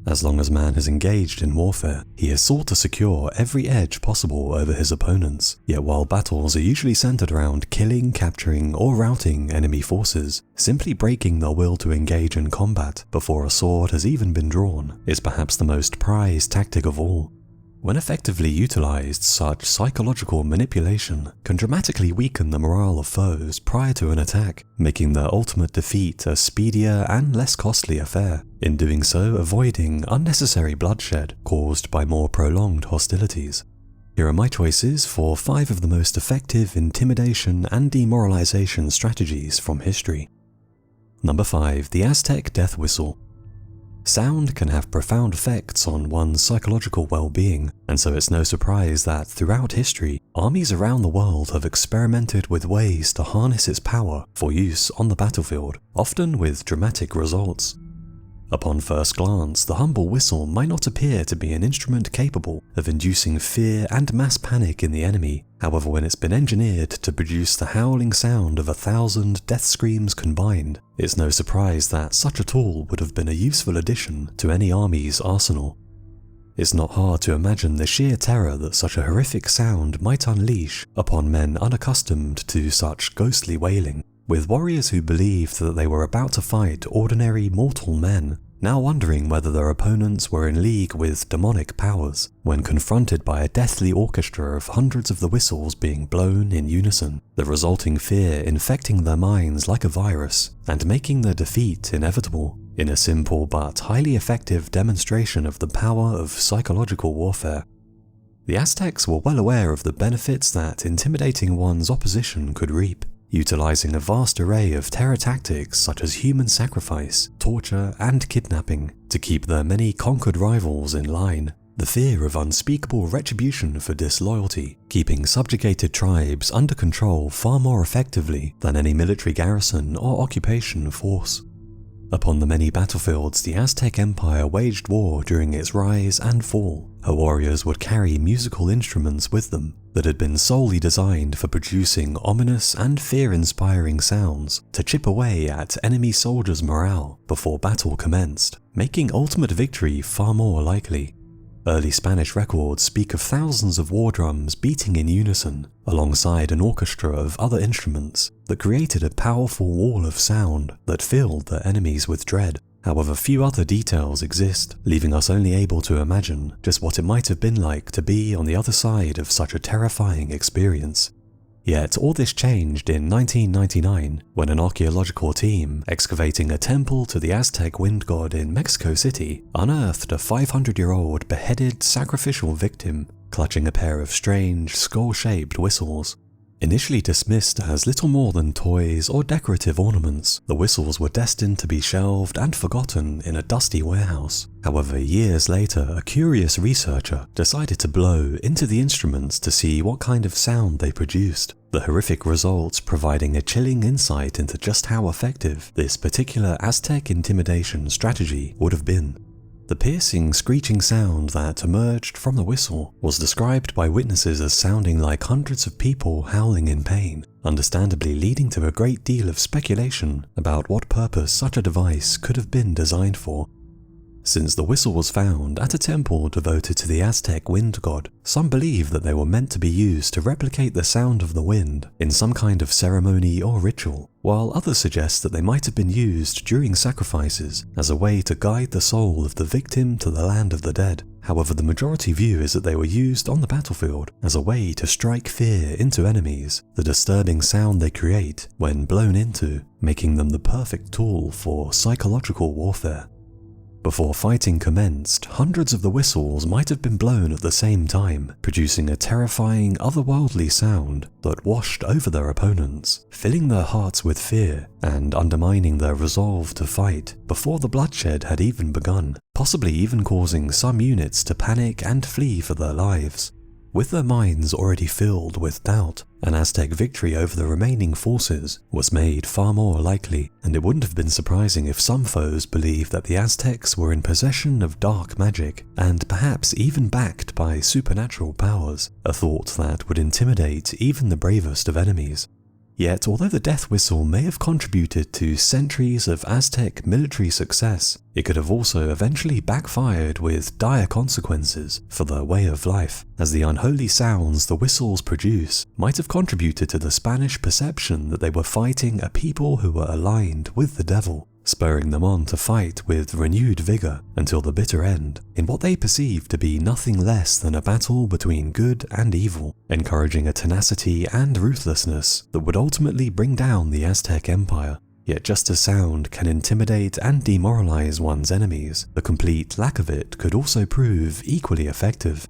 As long as man has engaged in warfare, he has sought to secure every edge possible over his opponents, yet while battles are usually centered around killing, capturing, or routing enemy forces, simply breaking their will to engage in combat before a sword has even been drawn is perhaps the most prized tactic of all. When effectively utilized, such psychological manipulation can dramatically weaken the morale of foes prior to an attack, making their ultimate defeat a speedier and less costly affair, in doing so avoiding unnecessary bloodshed caused by more prolonged hostilities. Here are my choices for 5 of the most effective intimidation and demoralization strategies from history. Number 5. The Aztec Death Whistle. Sound can have profound effects on one's psychological well-being, and so it's no surprise that throughout history, armies around the world have experimented with ways to harness its power for use on the battlefield, often with dramatic results. Upon first glance, the humble whistle might not appear to be an instrument capable of inducing fear and mass panic in the enemy. However, when it's been engineered to produce the howling sound of 1,000 death screams combined, it's no surprise that such a tool would have been a useful addition to any army's arsenal. It's not hard to imagine the sheer terror that such a horrific sound might unleash upon men unaccustomed to such ghostly wailing, with warriors who believed that they were about to fight ordinary mortal men, now wondering whether their opponents were in league with demonic powers, when confronted by a deathly orchestra of hundreds of the whistles being blown in unison, the resulting fear infecting their minds like a virus and making their defeat inevitable, in a simple but highly effective demonstration of the power of psychological warfare. The Aztecs were well aware of the benefits that intimidating one's opposition could reap, utilizing a vast array of terror tactics such as human sacrifice, torture, and kidnapping to keep their many conquered rivals in line, the fear of unspeakable retribution for disloyalty, keeping subjugated tribes under control far more effectively than any military garrison or occupation force. Upon the many battlefields the Aztec Empire waged war during its rise and fall, her warriors would carry musical instruments with them that had been solely designed for producing ominous and fear-inspiring sounds to chip away at enemy soldiers' morale before battle commenced, making ultimate victory far more likely. Early Spanish records speak of thousands of war drums beating in unison, alongside an orchestra of other instruments that created a powerful wall of sound that filled their enemies with dread. However, few other details exist, leaving us only able to imagine just what it might have been like to be on the other side of such a terrifying experience. Yet all this changed in 1999 when an archaeological team excavating a temple to the Aztec wind god in Mexico City unearthed a 500-year-old beheaded sacrificial victim clutching a pair of strange skull-shaped whistles. Initially dismissed as little more than toys or decorative ornaments, the whistles were destined to be shelved and forgotten in a dusty warehouse. However, years later, a curious researcher decided to blow into the instruments to see what kind of sound they produced, the horrific results providing a chilling insight into just how effective this particular Aztec intimidation strategy would have been. The piercing, screeching sound that emerged from the whistle was described by witnesses as sounding like hundreds of people howling in pain, understandably leading to a great deal of speculation about what purpose such a device could have been designed for. Since the whistle was found at a temple devoted to the Aztec wind god, some believe that they were meant to be used to replicate the sound of the wind in some kind of ceremony or ritual, while others suggest that they might have been used during sacrifices as a way to guide the soul of the victim to the land of the dead. However, the majority view is that they were used on the battlefield as a way to strike fear into enemies, the disturbing sound they create when blown into, making them the perfect tool for psychological warfare. Before fighting commenced, hundreds of the whistles might have been blown at the same time, producing a terrifying, otherworldly sound that washed over their opponents, filling their hearts with fear and undermining their resolve to fight before the bloodshed had even begun, possibly even causing some units to panic and flee for their lives. With their minds already filled with doubt, an Aztec victory over the remaining forces was made far more likely, and it wouldn't have been surprising if some foes believed that the Aztecs were in possession of dark magic, and perhaps even backed by supernatural powers, a thought that would intimidate even the bravest of enemies. Yet, although the death whistle may have contributed to centuries of Aztec military success, it could have also eventually backfired with dire consequences for their way of life, as the unholy sounds the whistles produce might have contributed to the Spanish perception that they were fighting a people who were aligned with the devil, spurring them on to fight with renewed vigor until the bitter end, in what they perceived to be nothing less than a battle between good and evil, encouraging a tenacity and ruthlessness that would ultimately bring down the Aztec Empire. Yet just as sound can intimidate and demoralize one's enemies, the complete lack of it could also prove equally effective.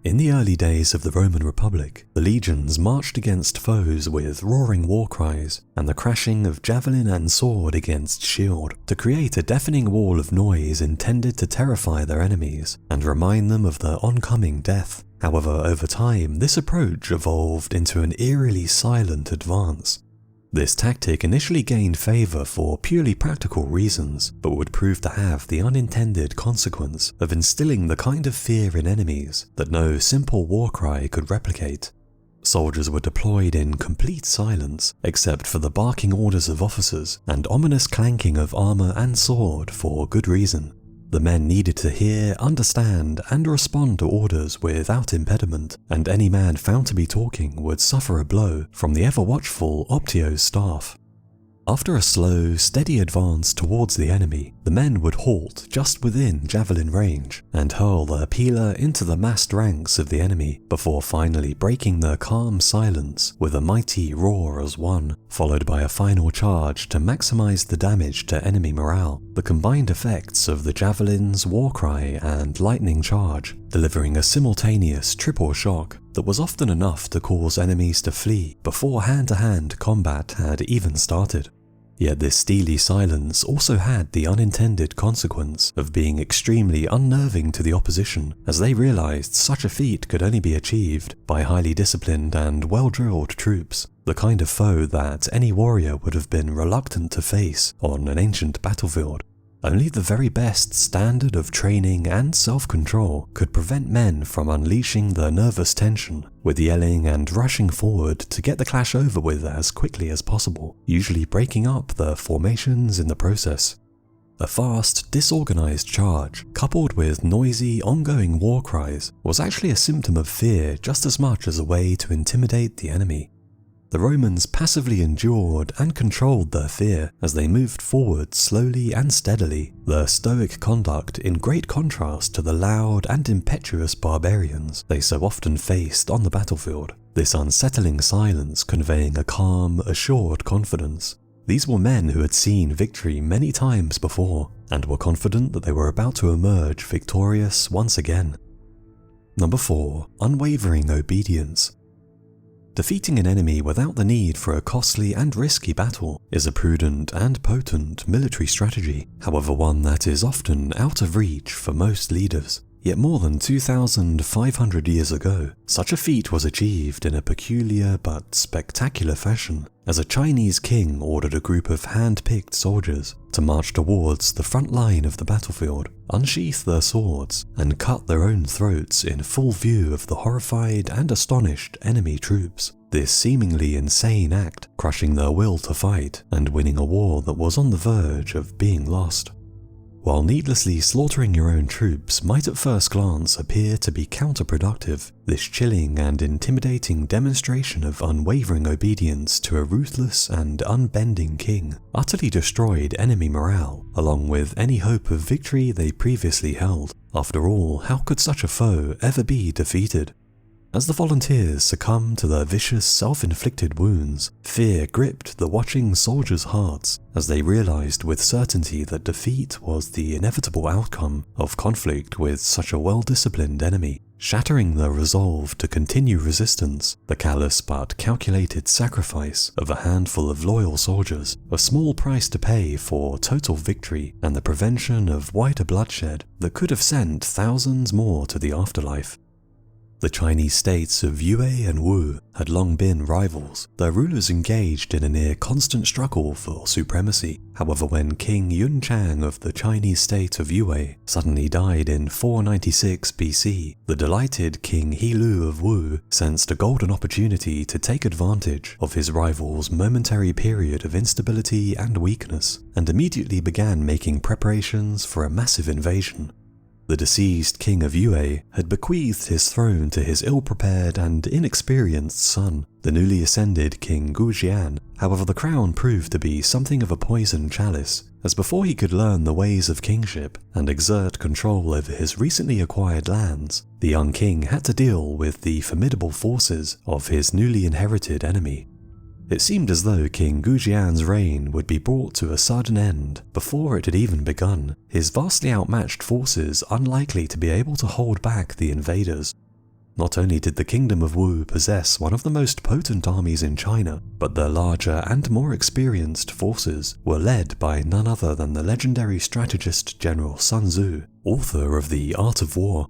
In the early days of the Roman Republic, the legions marched against foes with roaring war cries and the crashing of javelin and sword against shield to create a deafening wall of noise intended to terrify their enemies and remind them of their oncoming death. However, over time, this approach evolved into an eerily silent advance. This tactic initially gained favor for purely practical reasons, but would prove to have the unintended consequence of instilling the kind of fear in enemies that no simple war cry could replicate. Soldiers were deployed in complete silence, except for the barking orders of officers and ominous clanking of armor and sword for good reason. The men needed to hear, understand, and respond to orders without impediment, and any man found to be talking would suffer a blow from the ever-watchful Optio's staff. After a slow, steady advance towards the enemy, the men would halt just within javelin range and hurl their pila into the massed ranks of the enemy before finally breaking their calm silence with a mighty roar as one, followed by a final charge to maximize the damage to enemy morale, the combined effects of the javelin's war cry and lightning charge, delivering a simultaneous triple shock that was often enough to cause enemies to flee before hand-to-hand combat had even started. Yet this steely silence also had the unintended consequence of being extremely unnerving to the opposition, as they realized such a feat could only be achieved by highly disciplined and well-drilled troops, the kind of foe that any warrior would have been reluctant to face on an ancient battlefield. Only the very best standard of training and self-control could prevent men from unleashing their nervous tension with yelling and rushing forward to get the clash over with as quickly as possible, usually breaking up their formations in the process. A fast, disorganized charge, coupled with noisy, ongoing war cries, was actually a symptom of fear just as much as a way to intimidate the enemy. The Romans passively endured and controlled their fear as they moved forward slowly and steadily, their stoic conduct in great contrast to the loud and impetuous barbarians they so often faced on the battlefield, this unsettling silence conveying a calm, assured confidence. These were men who had seen victory many times before and were confident that they were about to emerge victorious once again. Number 4. Unwavering obedience. Defeating an enemy without the need for a costly and risky battle is a prudent and potent military strategy, however one that is often out of reach for most leaders. Yet more than 2,500 years ago, such a feat was achieved in a peculiar but spectacular fashion, as a Chinese king ordered a group of hand-picked soldiers to march towards the front line of the battlefield, unsheath their swords, and cut their own throats in full view of the horrified and astonished enemy troops. This seemingly insane act crushing their will to fight and winning a war that was on the verge of being lost. While needlessly slaughtering your own troops might at first glance appear to be counterproductive, this chilling and intimidating demonstration of unwavering obedience to a ruthless and unbending king utterly destroyed enemy morale, along with any hope of victory they previously held. After all, how could such a foe ever be defeated? As the volunteers succumbed to their vicious self-inflicted wounds, fear gripped the watching soldiers' hearts as they realized with certainty that defeat was the inevitable outcome of conflict with such a well-disciplined enemy. Shattering their resolve to continue resistance, the callous but calculated sacrifice of a handful of loyal soldiers, a small price to pay for total victory and the prevention of wider bloodshed that could have sent thousands more to the afterlife. The Chinese states of Yue and Wu had long been rivals, their rulers engaged in a near constant struggle for supremacy. However, when King Yunchang of the Chinese state of Yue suddenly died in 496 BC, the delighted King Hilu of Wu sensed a golden opportunity to take advantage of his rival's momentary period of instability and weakness, and immediately began making preparations for a massive invasion. The deceased king of Yue had bequeathed his throne to his ill-prepared and inexperienced son, the newly ascended King Gujian. However, the crown proved to be something of a poison chalice, as before he could learn the ways of kingship and exert control over his recently acquired lands, the young king had to deal with the formidable forces of his newly inherited enemy. It seemed as though King Gujian's reign would be brought to a sudden end before it had even begun, his vastly outmatched forces unlikely to be able to hold back the invaders. Not only did the Kingdom of Wu possess one of the most potent armies in China, but their larger and more experienced forces were led by none other than the legendary strategist General Sun Tzu, author of The Art of War.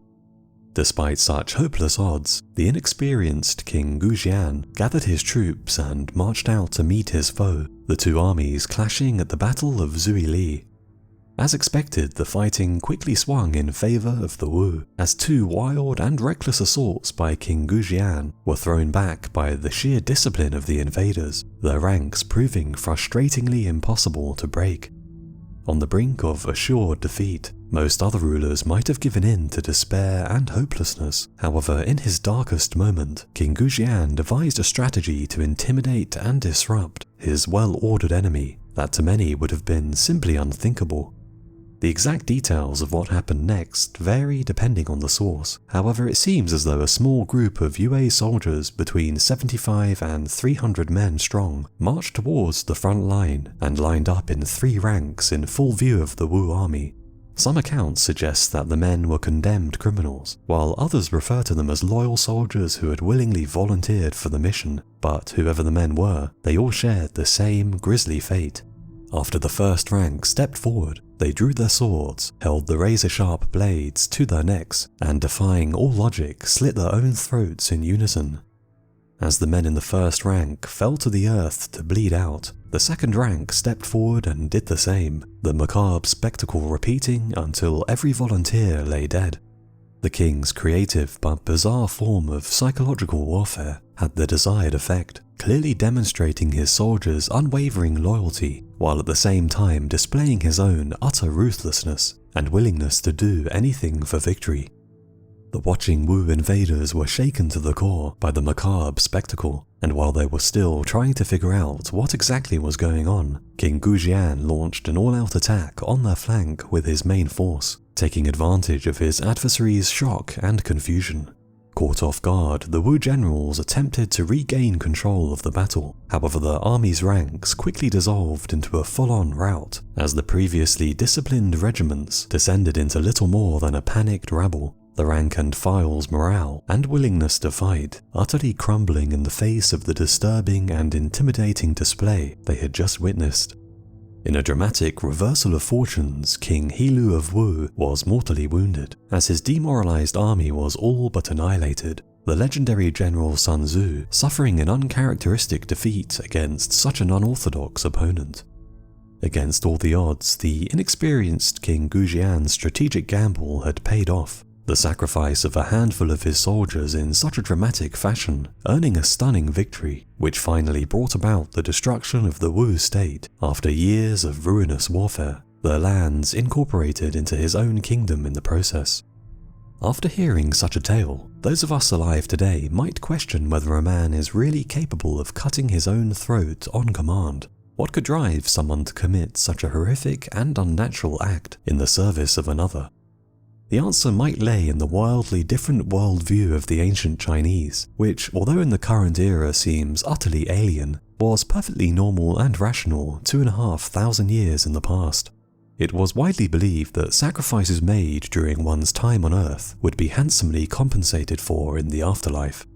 Despite such hopeless odds, the inexperienced King Gujian gathered his troops and marched out to meet his foe, the two armies clashing at the Battle of Zuili. As expected, the fighting quickly swung in favor of the Wu, as two wild and reckless assaults by King Gujian were thrown back by the sheer discipline of the invaders, their ranks proving frustratingly impossible to break. On the brink of assured defeat, most other rulers might have given in to despair and hopelessness. However, in his darkest moment, King Gujian devised a strategy to intimidate and disrupt his well-ordered enemy that to many would have been simply unthinkable. The exact details of what happened next vary depending on the source. However, it seems as though a small group of Yue soldiers between 75 and 300 men strong marched towards the front line and lined up in 3 ranks in full view of the Wu army. Some accounts suggest that the men were condemned criminals, while others refer to them as loyal soldiers who had willingly volunteered for the mission, but whoever the men were, they all shared the same grisly fate. After the first rank stepped forward, they drew their swords, held the razor-sharp blades to their necks, and defying all logic, slit their own throats in unison. As the men in the first rank fell to the earth to bleed out, the second rank stepped forward and did the same, the macabre spectacle repeating until every volunteer lay dead. The king's creative but bizarre form of psychological warfare had the desired effect, clearly demonstrating his soldiers' unwavering loyalty, while at the same time displaying his own utter ruthlessness and willingness to do anything for victory. The watching Wu invaders were shaken to the core by the macabre spectacle, and while they were still trying to figure out what exactly was going on, King Gujian launched an all-out attack on their flank with his main force, taking advantage of his adversary's shock and confusion. Caught off guard, the Wu generals attempted to regain control of the battle. However, the army's ranks quickly dissolved into a full-on rout, as the previously disciplined regiments descended into little more than a panicked rabble, the rank and file's morale and willingness to fight utterly crumbling in the face of the disturbing and intimidating display they had just witnessed. In a dramatic reversal of fortunes, King Hilu of Wu was mortally wounded, as his demoralized army was all but annihilated, the legendary General Sun Tzu suffering an uncharacteristic defeat against such an unorthodox opponent. Against all the odds, the inexperienced King Gujian's strategic gamble had paid off, the sacrifice of a handful of his soldiers in such a dramatic fashion, earning a stunning victory, which finally brought about the destruction of the Wu state after years of ruinous warfare, their lands incorporated into his own kingdom in the process. After hearing such a tale, those of us alive today might question whether a man is really capable of cutting his own throat on command. What could drive someone to commit such a horrific and unnatural act in the service of another? The answer might lay in the wildly different worldview of the ancient Chinese, which, although in the current era seems utterly alien, was perfectly normal and rational 2,500 years in the past. It was widely believed that sacrifices made during one's time on Earth would be handsomely compensated for in the afterlife.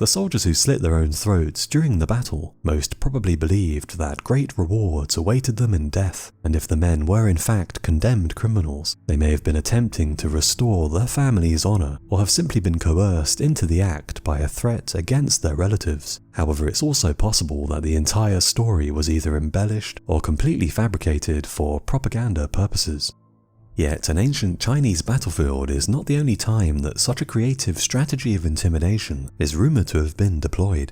The soldiers who slit their own throats during the battle most probably believed that great rewards awaited them in death, and if the men were in fact condemned criminals, they may have been attempting to restore their family's honor or have simply been coerced into the act by a threat against their relatives. However, it's also possible that the entire story was either embellished or completely fabricated for propaganda purposes. Yet, an ancient Chinese battlefield is not the only time that such a creative strategy of intimidation is rumored to have been deployed.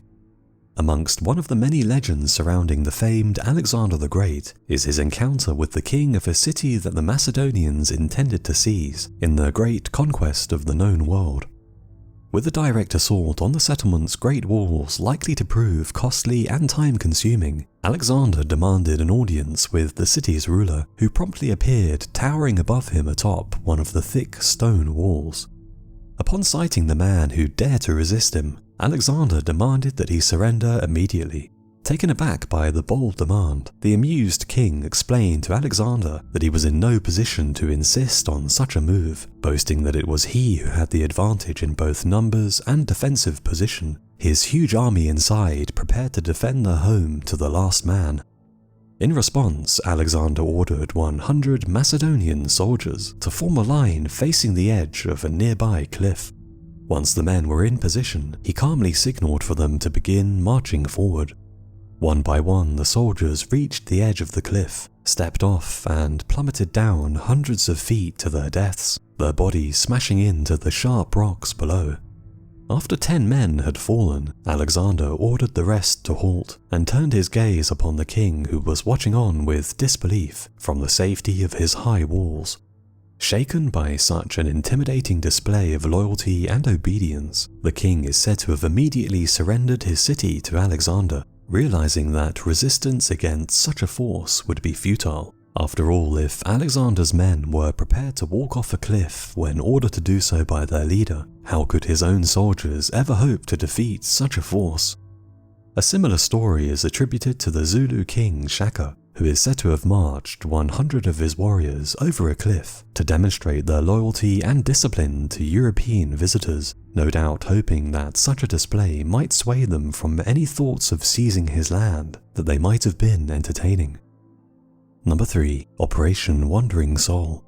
Amongst one of the many legends surrounding the famed Alexander the Great is his encounter with the king of a city that the Macedonians intended to seize in their great conquest of the known world. With a direct assault on the settlement's great walls likely to prove costly and time-consuming, Alexander demanded an audience with the city's ruler, who promptly appeared towering above him atop one of the thick stone walls. Upon sighting the man who dared to resist him, Alexander demanded that he surrender immediately. Taken aback by the bold demand, the amused king explained to Alexander that he was in no position to insist on such a move, boasting that it was he who had the advantage in both numbers and defensive position, his huge army inside prepared to defend their home to the last man. In response, Alexander ordered 100 Macedonian soldiers to form a line facing the edge of a nearby cliff. Once the men were in position, he calmly signaled for them to begin marching forward. One by one, the soldiers reached the edge of the cliff, stepped off, and plummeted down hundreds of feet to their deaths, their bodies smashing into the sharp rocks below. After 10 men had fallen, Alexander ordered the rest to halt and turned his gaze upon the king, who was watching on with disbelief from the safety of his high walls. Shaken by such an intimidating display of loyalty and obedience, the king is said to have immediately surrendered his city to Alexander, realizing that resistance against such a force would be futile. After all, if Alexander's men were prepared to walk off a cliff when ordered to do so by their leader, how could his own soldiers ever hope to defeat such a force? A similar story is attributed to the Zulu king Shaka, who is said to have marched 100 of his warriors over a cliff to demonstrate their loyalty and discipline to European visitors, no doubt hoping that such a display might sway them from any thoughts of seizing his land that they might have been entertaining. Number 3. Operation Wandering Soul.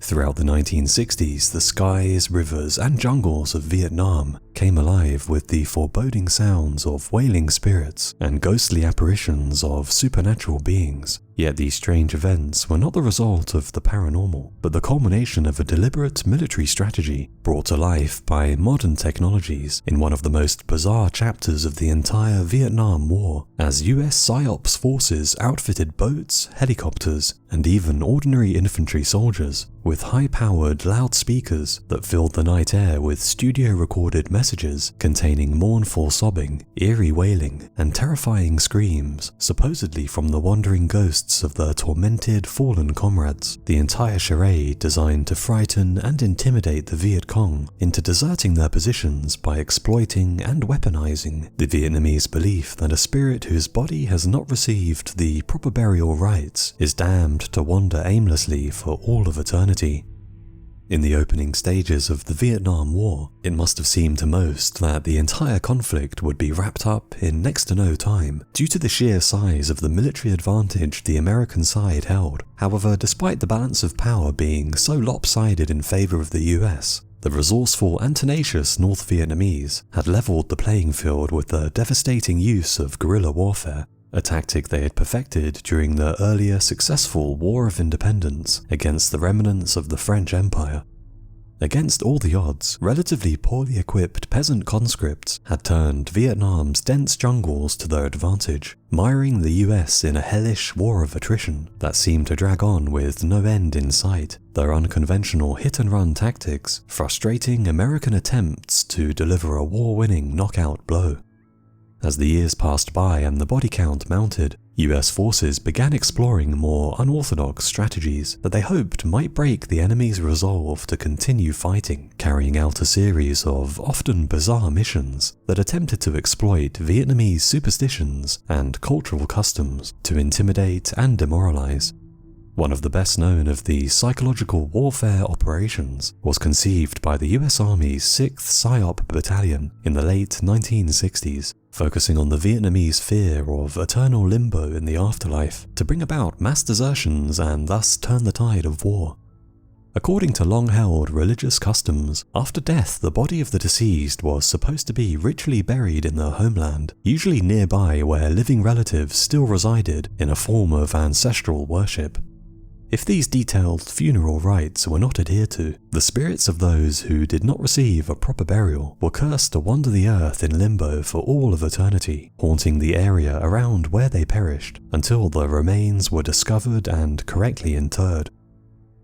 Throughout the 1960s, the skies, rivers, and jungles of Vietnam came alive with the foreboding sounds of wailing spirits and ghostly apparitions of supernatural beings. Yet these strange events were not the result of the paranormal, but the culmination of a deliberate military strategy brought to life by modern technologies in one of the most bizarre chapters of the entire Vietnam War, as US PSYOPs forces outfitted boats, helicopters, and even ordinary infantry soldiers with high-powered loudspeakers that filled the night air with studio-recorded messages containing mournful sobbing, eerie wailing, and terrifying screams, supposedly from the wandering ghosts of their tormented, fallen comrades. The entire charade designed to frighten and intimidate the Viet Cong into deserting their positions by exploiting and weaponizing the Vietnamese belief that a spirit whose body has not received the proper burial rites is damned to wander aimlessly for all of eternity. In the opening stages of the Vietnam War, it must have seemed to most that the entire conflict would be wrapped up in next to no time due to the sheer size of the military advantage the American side held. However, despite the balance of power being so lopsided in favor of the US, the resourceful and tenacious North Vietnamese had leveled the playing field with the devastating use of guerrilla warfare, a tactic they had perfected during their earlier successful War of Independence against the remnants of the French Empire. Against all the odds, relatively poorly equipped peasant conscripts had turned Vietnam's dense jungles to their advantage, miring the US in a hellish war of attrition that seemed to drag on with no end in sight, their unconventional hit-and-run tactics frustrating American attempts to deliver a war-winning knockout blow. As the years passed by and the body count mounted, US forces began exploring more unorthodox strategies that they hoped might break the enemy's resolve to continue fighting, carrying out a series of often bizarre missions that attempted to exploit Vietnamese superstitions and cultural customs to intimidate and demoralize. One of the best known of the psychological warfare operations was conceived by the US Army's 6th PSYOP Battalion in the late 1960s, focusing on the Vietnamese fear of eternal limbo in the afterlife to bring about mass desertions and thus turn the tide of war. According to long-held religious customs, after death the body of the deceased was supposed to be ritually buried in their homeland, usually nearby where living relatives still resided in a form of ancestral worship. If these detailed funeral rites were not adhered to, the spirits of those who did not receive a proper burial were cursed to wander the earth in limbo for all of eternity, haunting the area around where they perished until the remains were discovered and correctly interred.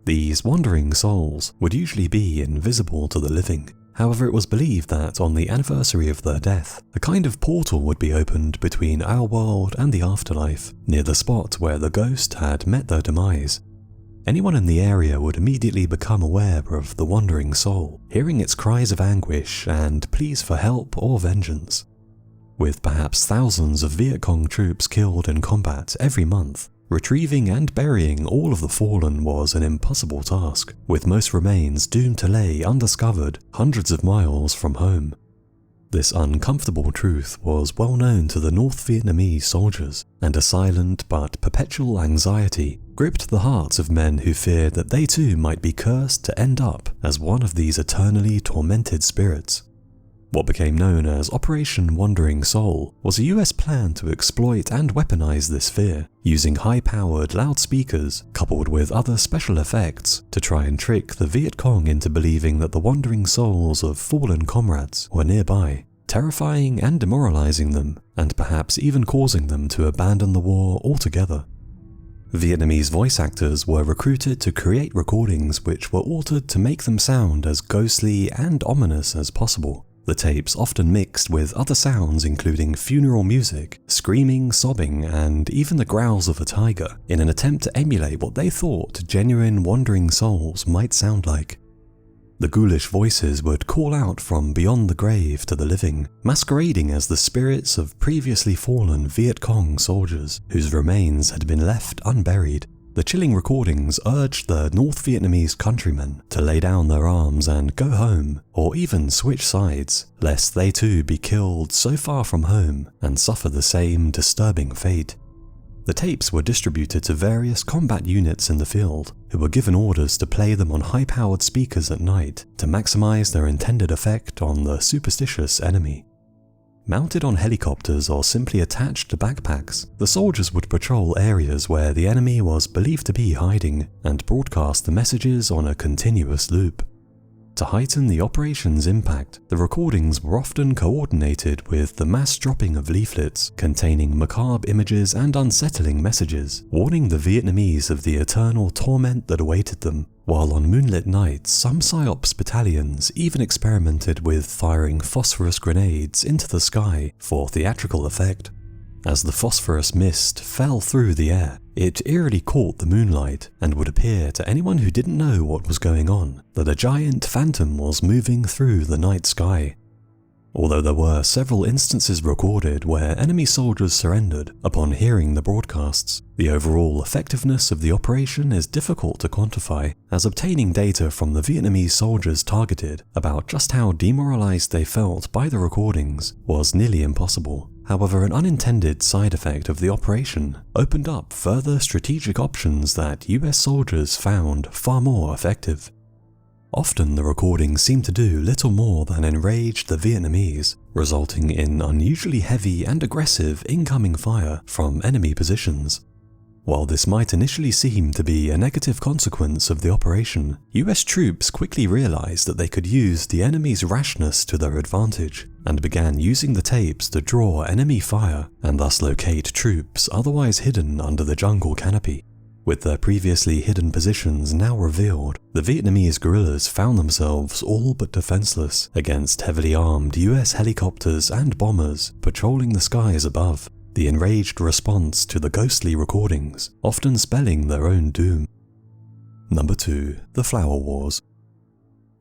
These wandering souls would usually be invisible to the living. However, it was believed that on the anniversary of their death, a kind of portal would be opened between our world and the afterlife, near the spot where the ghost had met their demise. Anyone in the area would immediately become aware of the wandering soul, hearing its cries of anguish and pleas for help or vengeance. With perhaps thousands of Viet Cong troops killed in combat every month, retrieving and burying all of the fallen was an impossible task, with most remains doomed to lay undiscovered hundreds of miles from home. This uncomfortable truth was well known to the North Vietnamese soldiers, and a silent but perpetual anxiety gripped the hearts of men who feared that they too might be cursed to end up as one of these eternally tormented spirits. What became known as Operation Wandering Soul was a US plan to exploit and weaponize this fear, using high-powered loudspeakers coupled with other special effects to try and trick the Viet Cong into believing that the wandering souls of fallen comrades were nearby, terrifying and demoralizing them, and perhaps even causing them to abandon the war altogether. Vietnamese voice actors were recruited to create recordings which were altered to make them sound as ghostly and ominous as possible. The tapes often mixed with other sounds including funeral music, screaming, sobbing, and even the growls of a tiger in an attempt to emulate what they thought genuine wandering souls might sound like. The ghoulish voices would call out from beyond the grave to the living, masquerading as the spirits of previously fallen Viet Cong soldiers whose remains had been left unburied. The chilling recordings urged the North Vietnamese countrymen to lay down their arms and go home, or even switch sides, lest they too be killed so far from home and suffer the same disturbing fate. The tapes were distributed to various combat units in the field, who were given orders to play them on high-powered speakers at night to maximize their intended effect on the superstitious enemy. Mounted on helicopters or simply attached to backpacks, the soldiers would patrol areas where the enemy was believed to be hiding and broadcast the messages on a continuous loop. To heighten the operation's impact, the recordings were often coordinated with the mass dropping of leaflets containing macabre images and unsettling messages, warning the Vietnamese of the eternal torment that awaited them. While on moonlit nights, some PSYOPs battalions even experimented with firing phosphorus grenades into the sky for theatrical effect. As the phosphorus mist fell through the air, it eerily caught the moonlight and would appear to anyone who didn't know what was going on that a giant phantom was moving through the night sky. Although there were several instances recorded where enemy soldiers surrendered upon hearing the broadcasts, the overall effectiveness of the operation is difficult to quantify, as obtaining data from the Vietnamese soldiers targeted about just how demoralized they felt by the recordings was nearly impossible. However, an unintended side effect of the operation opened up further strategic options that US soldiers found far more effective. Often the recordings seemed to do little more than enrage the Vietnamese, resulting in unusually heavy and aggressive incoming fire from enemy positions. While this might initially seem to be a negative consequence of the operation, US troops quickly realized that they could use the enemy's rashness to their advantage, and began using the tapes to draw enemy fire and thus locate troops otherwise hidden under the jungle canopy. With their previously hidden positions now revealed, the Vietnamese guerrillas found themselves all but defenseless against heavily armed US helicopters and bombers patrolling the skies above, the enraged response to the ghostly recordings often spelling their own doom. Number 2. The Flower Wars.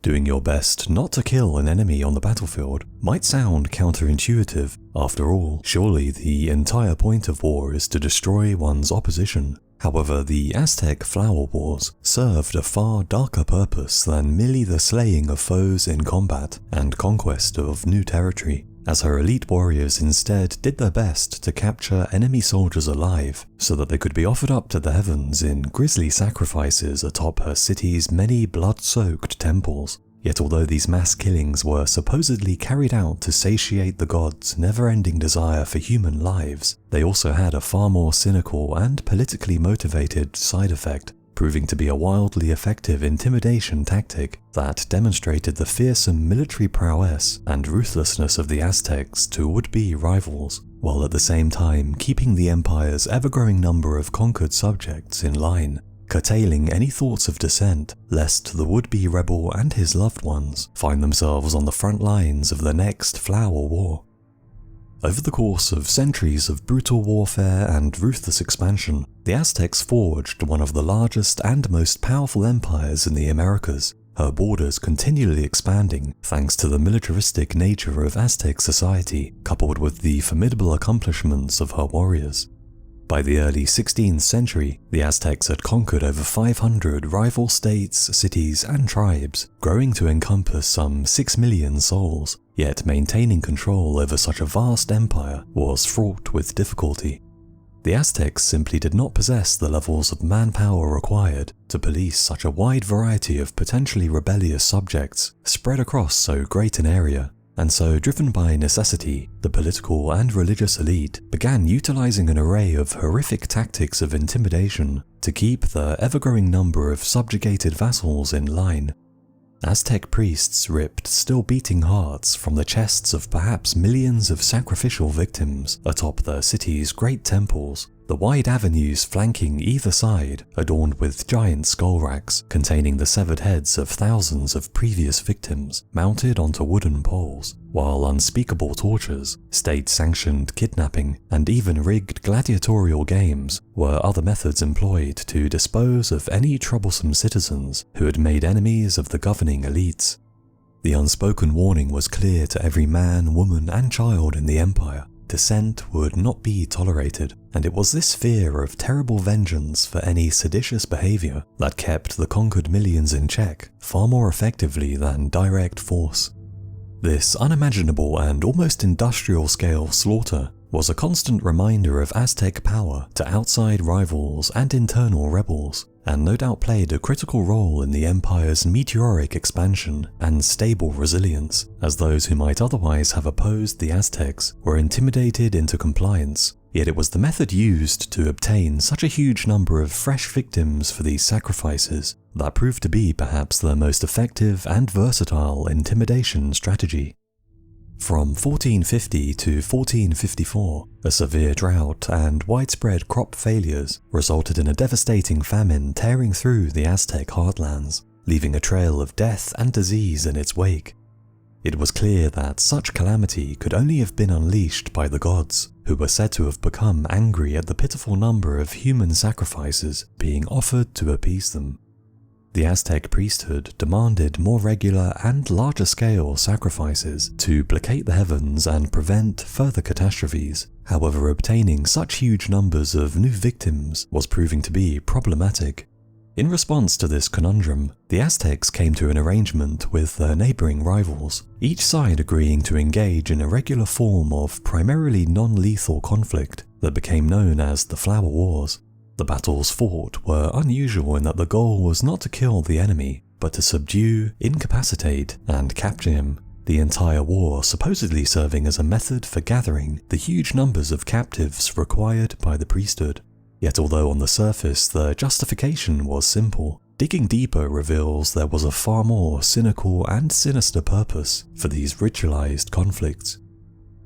Doing your best not to kill an enemy on the battlefield might sound counterintuitive. After all, surely the entire point of war is to destroy one's opposition. However, the Aztec Flower Wars served a far darker purpose than merely the slaying of foes in combat and conquest of new territory, as her elite warriors instead did their best to capture enemy soldiers alive so that they could be offered up to the heavens in grisly sacrifices atop her city's many blood-soaked temples. Yet although these mass killings were supposedly carried out to satiate the gods' never-ending desire for human lives, they also had a far more cynical and politically motivated side effect, proving to be a wildly effective intimidation tactic that demonstrated the fearsome military prowess and ruthlessness of the Aztecs to would-be rivals, while at the same time keeping the empire's ever-growing number of conquered subjects in line, curtailing any thoughts of dissent, lest the would-be rebel and his loved ones find themselves on the front lines of the next Flower War. Over the course of centuries of brutal warfare and ruthless expansion, the Aztecs forged one of the largest and most powerful empires in the Americas, her borders continually expanding thanks to the militaristic nature of Aztec society, coupled with the formidable accomplishments of her warriors. By the early 16th century, the Aztecs had conquered over 500 rival states, cities, and tribes, growing to encompass some 6 million souls, yet maintaining control over such a vast empire was fraught with difficulty. The Aztecs simply did not possess the levels of manpower required to police such a wide variety of potentially rebellious subjects spread across so great an area. And so, driven by necessity, the political and religious elite began utilizing an array of horrific tactics of intimidation to keep the ever-growing number of subjugated vassals in line. Aztec priests ripped still-beating hearts from the chests of perhaps millions of sacrificial victims atop the city's great temples, the wide avenues flanking either side adorned with giant skull racks containing the severed heads of thousands of previous victims mounted onto wooden poles, while unspeakable tortures, state-sanctioned kidnapping, and even rigged gladiatorial games were other methods employed to dispose of any troublesome citizens who had made enemies of the governing elites. The unspoken warning was clear to every man, woman, and child in the empire. Dissent would not be tolerated, and it was this fear of terrible vengeance for any seditious behavior that kept the conquered millions in check far more effectively than direct force. This unimaginable and almost industrial-scale slaughter was a constant reminder of Aztec power to outside rivals and internal rebels, and no doubt played a critical role in the empire's meteoric expansion and stable resilience, as those who might otherwise have opposed the Aztecs were intimidated into compliance. Yet it was the method used to obtain such a huge number of fresh victims for these sacrifices that proved to be perhaps the most effective and versatile intimidation strategy. From 1450 to 1454, a severe drought and widespread crop failures resulted in a devastating famine tearing through the Aztec heartlands, leaving a trail of death and disease in its wake. It was clear that such calamity could only have been unleashed by the gods, who were said to have become angry at the pitiful number of human sacrifices being offered to appease them. The Aztec priesthood demanded more regular and larger-scale sacrifices to placate the heavens and prevent further catastrophes. However, obtaining such huge numbers of new victims was proving to be problematic. In response to this conundrum, the Aztecs came to an arrangement with their neighboring rivals, each side agreeing to engage in a regular form of primarily non-lethal conflict that became known as the Flower Wars. The battles fought were unusual in that the goal was not to kill the enemy, but to subdue, incapacitate, and capture him, the entire war supposedly serving as a method for gathering the huge numbers of captives required by the priesthood. Yet although on the surface the justification was simple, digging deeper reveals there was a far more cynical and sinister purpose for these ritualized conflicts.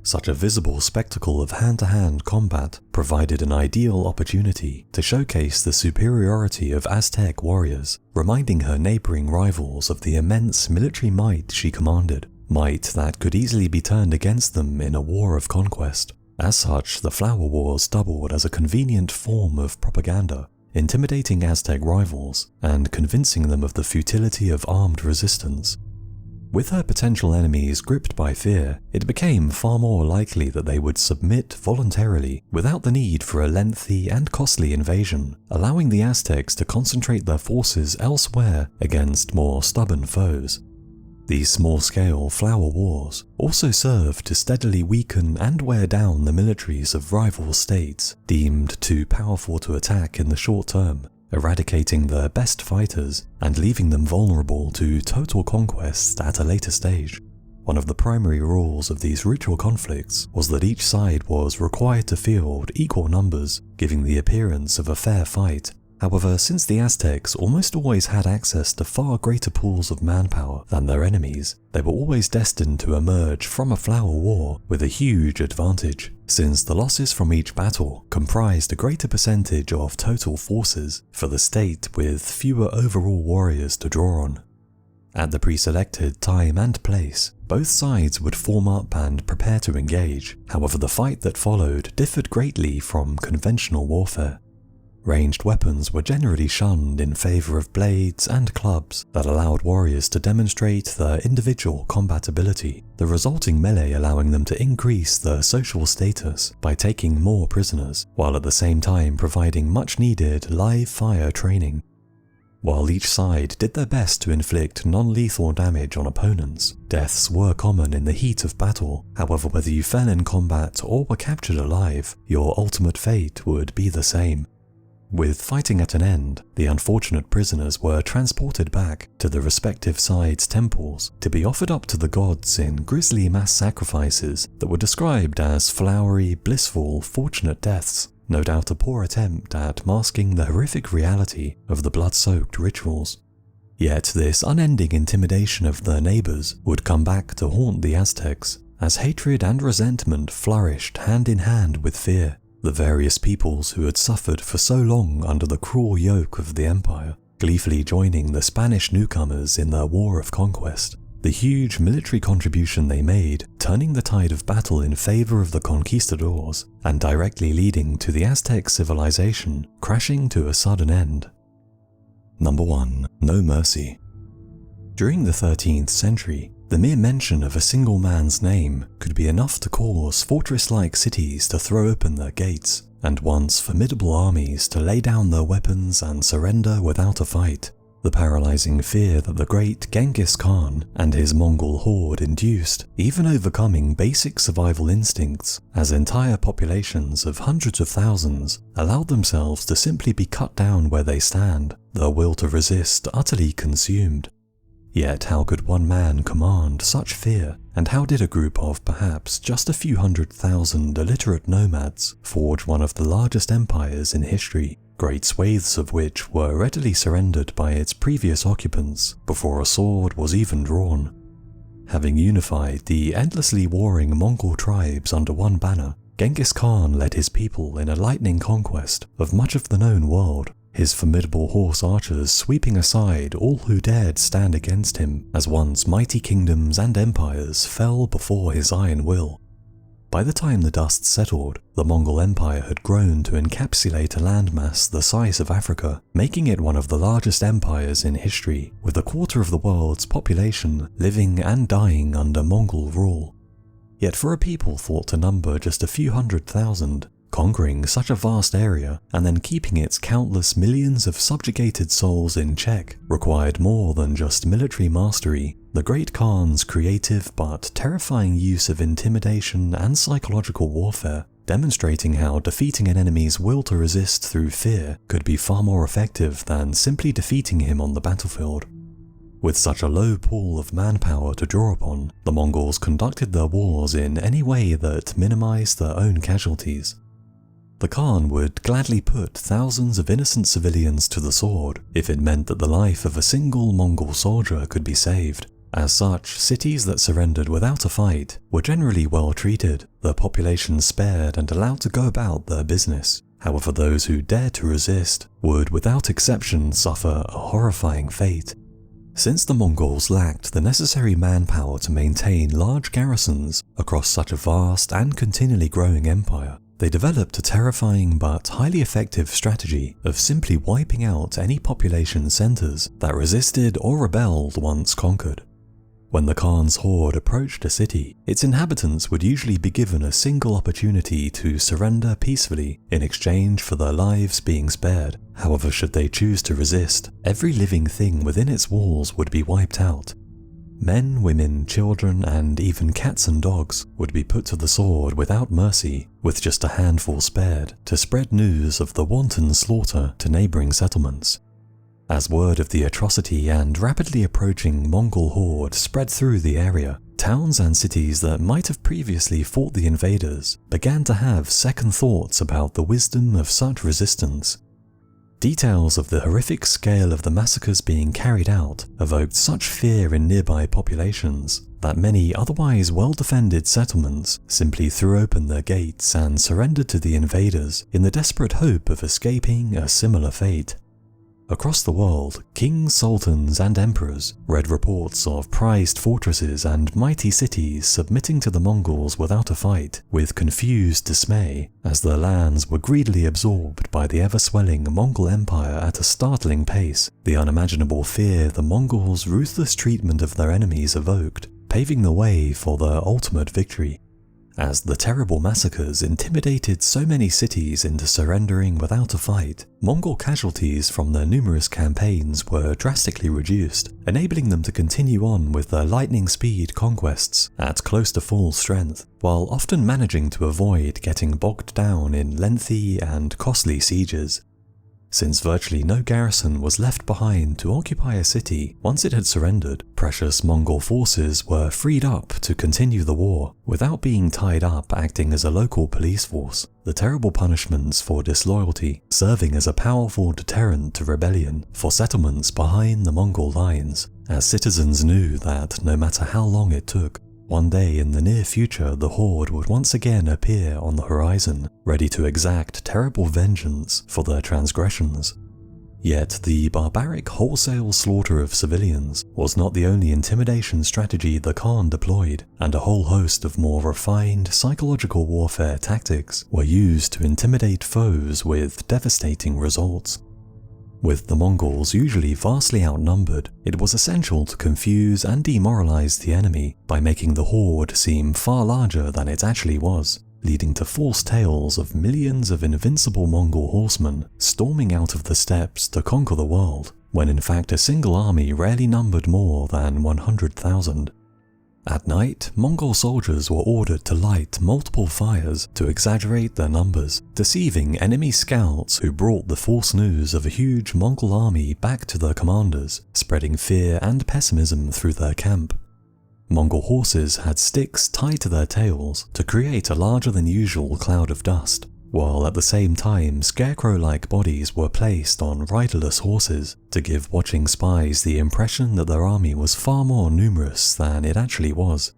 Such a visible spectacle of hand-to-hand combat provided an ideal opportunity to showcase the superiority of Aztec warriors, reminding her neighboring rivals of the immense military might she commanded, might that could easily be turned against them in a war of conquest. As such, the Flower Wars doubled as a convenient form of propaganda, intimidating Aztec rivals and convincing them of the futility of armed resistance. With her potential enemies gripped by fear, it became far more likely that they would submit voluntarily without the need for a lengthy and costly invasion, allowing the Aztecs to concentrate their forces elsewhere against more stubborn foes. These small-scale flower wars also served to steadily weaken and wear down the militaries of rival states deemed too powerful to attack in the short term, eradicating their best fighters and leaving them vulnerable to total conquest at a later stage. One of the primary rules of these ritual conflicts was that each side was required to field equal numbers, giving the appearance of a fair fight. However, since the Aztecs almost always had access to far greater pools of manpower than their enemies, they were always destined to emerge from a flower war with a huge advantage, since the losses from each battle comprised a greater percentage of total forces for the state with fewer overall warriors to draw on. At the pre-selected time and place, both sides would form up and prepare to engage. However, the fight that followed differed greatly from conventional warfare. Ranged weapons were generally shunned in favor of blades and clubs that allowed warriors to demonstrate their individual combat ability, the resulting melee allowing them to increase their social status by taking more prisoners, while at the same time providing much-needed live-fire training. While each side did their best to inflict non-lethal damage on opponents, deaths were common in the heat of battle. However, whether you fell in combat or were captured alive, your ultimate fate would be the same. With fighting at an end, the unfortunate prisoners were transported back to the respective sides' temples to be offered up to the gods in grisly mass sacrifices that were described as flowery, blissful, fortunate deaths, no doubt a poor attempt at masking the horrific reality of the blood-soaked rituals. Yet this unending intimidation of their neighbors would come back to haunt the Aztecs, as hatred and resentment flourished hand in hand with fear. The various peoples who had suffered for so long under the cruel yoke of the empire, gleefully joining the Spanish newcomers in their war of conquest. The huge military contribution they made, turning the tide of battle in favor of the conquistadors, and directly leading to the Aztec civilization crashing to a sudden end. Number 1. No mercy. During the 13th century, the mere mention of a single man's name could be enough to cause fortress-like cities to throw open their gates, and once formidable armies to lay down their weapons and surrender without a fight. The paralyzing fear that the great Genghis Khan and his Mongol horde induced, even overcoming basic survival instincts, as entire populations of hundreds of thousands allowed themselves to simply be cut down where they stand, their will to resist utterly consumed. Yet how could one man command such fear, and how did a group of perhaps just a few 100,000 illiterate nomads forge one of the largest empires in history, great swathes of which were readily surrendered by its previous occupants before a sword was even drawn? Having unified the endlessly warring Mongol tribes under one banner, Genghis Khan led his people in a lightning conquest of much of the known world, his formidable horse archers sweeping aside all who dared stand against him as once mighty kingdoms and empires fell before his iron will. By the time the dust settled, the Mongol Empire had grown to encapsulate a landmass the size of Africa, making it one of the largest empires in history, with a quarter of the world's population living and dying under Mongol rule. Yet for a people thought to number just a few 100,000, conquering such a vast area and then keeping its countless millions of subjugated souls in check required more than just military mastery. The Great Khan's creative but terrifying use of intimidation and psychological warfare, demonstrating how defeating an enemy's will to resist through fear could be far more effective than simply defeating him on the battlefield. With such a low pool of manpower to draw upon, the Mongols conducted their wars in any way that minimized their own casualties. The Khan would gladly put thousands of innocent civilians to the sword if it meant that the life of a single Mongol soldier could be saved. As such, cities that surrendered without a fight were generally well treated, their population spared and allowed to go about their business. However, those who dared to resist would without exception suffer a horrifying fate. Since the Mongols lacked the necessary manpower to maintain large garrisons across such a vast and continually growing empire, they developed a terrifying but highly effective strategy of simply wiping out any population centers that resisted or rebelled once conquered. When the Khan's horde approached a city, its inhabitants would usually be given a single opportunity to surrender peacefully in exchange for their lives being spared. However, should they choose to resist, every living thing within its walls would be wiped out. Men, women, children, and even cats and dogs would be put to the sword without mercy, with just a handful spared to spread news of the wanton slaughter to neighboring settlements. As word of the atrocity and rapidly approaching Mongol horde spread through the area, towns and cities that might have previously fought the invaders began to have second thoughts about the wisdom of such resistance. Details of the horrific scale of the massacres being carried out evoked such fear in nearby populations that many otherwise well-defended settlements simply threw open their gates and surrendered to the invaders in the desperate hope of escaping a similar fate. Across the world, kings, sultans, and emperors read reports of prized fortresses and mighty cities submitting to the Mongols without a fight, with confused dismay, as their lands were greedily absorbed by the ever-swelling Mongol Empire at a startling pace. The unimaginable fear the Mongols' ruthless treatment of their enemies evoked, paving the way for their ultimate victory. As the terrible massacres intimidated so many cities into surrendering without a fight, Mongol casualties from their numerous campaigns were drastically reduced, enabling them to continue on with their lightning speed conquests at close to full strength, while often managing to avoid getting bogged down in lengthy and costly sieges. Since virtually no garrison was left behind to occupy a city once it had surrendered, precious Mongol forces were freed up to continue the war without being tied up acting as a local police force, the terrible punishments for disloyalty serving as a powerful deterrent to rebellion for settlements behind the Mongol lines, as citizens knew that no matter how long it took, one day in the near future the horde would once again appear on the horizon, ready to exact terrible vengeance for their transgressions. Yet the barbaric wholesale slaughter of civilians was not the only intimidation strategy the Khan deployed, and a whole host of more refined psychological warfare tactics were used to intimidate foes with devastating results. With the Mongols usually vastly outnumbered, it was essential to confuse and demoralize the enemy by making the horde seem far larger than it actually was, leading to false tales of millions of invincible Mongol horsemen storming out of the steppes to conquer the world, when in fact a single army rarely numbered more than 100,000. At night, Mongol soldiers were ordered to light multiple fires to exaggerate their numbers, deceiving enemy scouts who brought the false news of a huge Mongol army back to their commanders, spreading fear and pessimism through their camp. Mongol horses had sticks tied to their tails to create a larger than usual cloud of dust, while at the same time scarecrow-like bodies were placed on riderless horses to give watching spies the impression that their army was far more numerous than it actually was.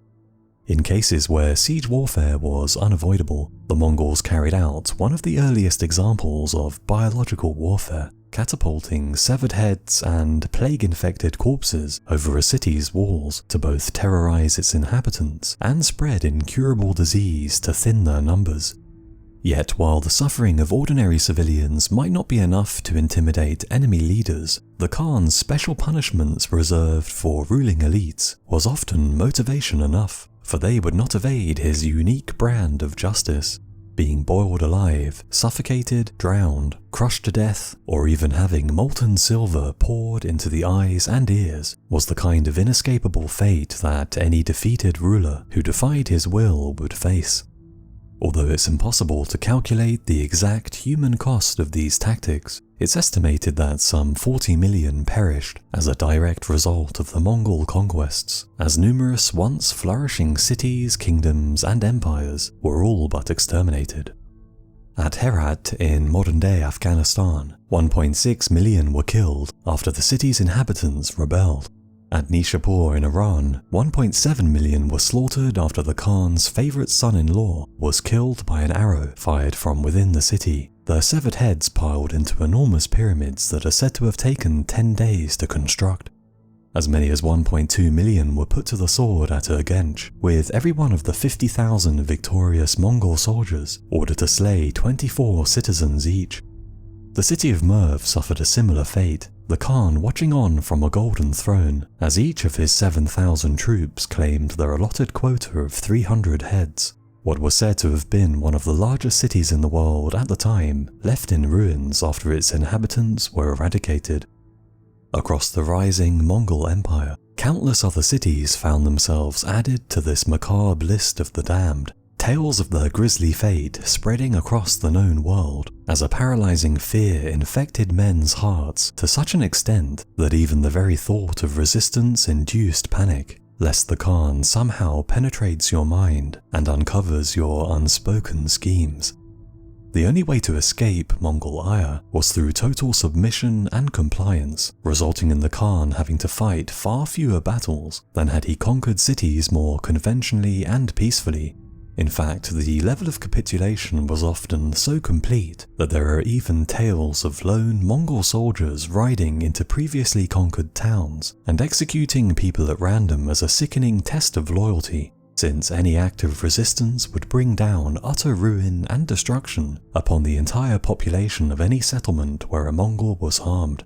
In cases where siege warfare was unavoidable, the Mongols carried out one of the earliest examples of biological warfare, catapulting severed heads and plague-infected corpses over a city's walls to both terrorize its inhabitants and spread incurable disease to thin their numbers. Yet while the suffering of ordinary civilians might not be enough to intimidate enemy leaders, the Khan's special punishments reserved for ruling elites was often motivation enough, for they would not evade his unique brand of justice. Being boiled alive, suffocated, drowned, crushed to death, or even having molten silver poured into the eyes and ears was the kind of inescapable fate that any defeated ruler who defied his will would face. Although it's impossible to calculate the exact human cost of these tactics, it's estimated that some 40 million perished as a direct result of the Mongol conquests, as numerous once flourishing cities, kingdoms, and empires were all but exterminated. At Herat in modern-day Afghanistan, 1.6 million were killed after the city's inhabitants rebelled. At Nishapur in Iran, 1.7 million were slaughtered after the Khan's favourite son-in-law was killed by an arrow fired from within the city, their severed heads piled into enormous pyramids that are said to have taken 10 days to construct. As many as 1.2 million were put to the sword at Urgench, with every one of the 50,000 victorious Mongol soldiers ordered to slay 24 citizens each. The city of Merv suffered a similar fate, the Khan watching on from a golden throne as each of his 7,000 troops claimed their allotted quota of 300 heads. What was said to have been one of the largest cities in the world at the time, left in ruins after its inhabitants were eradicated. Across the rising Mongol Empire, countless other cities found themselves added to this macabre list of the damned, tales of their grisly fate spreading across the known world as a paralyzing fear infected men's hearts to such an extent that even the very thought of resistance induced panic, lest the Khan somehow penetrates your mind and uncovers your unspoken schemes. The only way to escape Mongol ire was through total submission and compliance, resulting in the Khan having to fight far fewer battles than had he conquered cities more conventionally and peacefully. In fact, the level of capitulation was often so complete that there are even tales of lone Mongol soldiers riding into previously conquered towns and executing people at random as a sickening test of loyalty, since any act of resistance would bring down utter ruin and destruction upon the entire population of any settlement where a Mongol was harmed.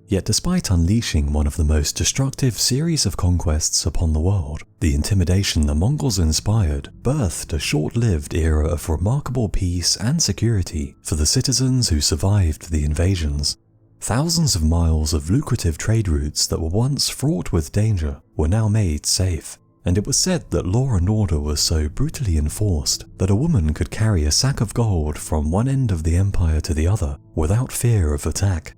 Yet despite unleashing one of the most destructive series of conquests upon the world, the intimidation the Mongols inspired birthed a short-lived era of remarkable peace and security for the citizens who survived the invasions. Thousands of miles of lucrative trade routes that were once fraught with danger were now made safe, and it was said that law and order was so brutally enforced that a woman could carry a sack of gold from one end of the empire to the other without fear of attack.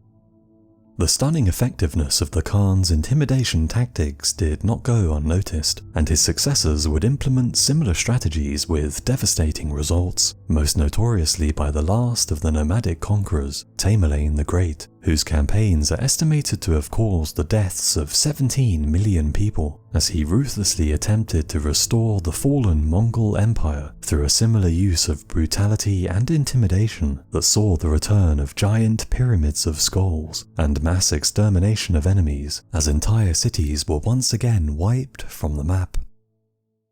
The stunning effectiveness of the Khan's intimidation tactics did not go unnoticed, and his successors would implement similar strategies with devastating results, most notoriously by the last of the nomadic conquerors, Tamerlane the Great, whose campaigns are estimated to have caused the deaths of 17 million people, as he ruthlessly attempted to restore the fallen Mongol Empire through a similar use of brutality and intimidation that saw the return of giant pyramids of skulls and mass extermination of enemies, as entire cities were once again wiped from the map.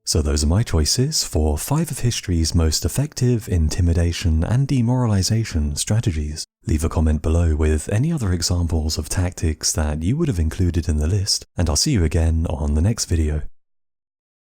So those are my choices for 5 of history's most effective intimidation and demoralization strategies. Leave a comment below with any other examples of tactics that you would have included in the list, and I'll see you again on the next video.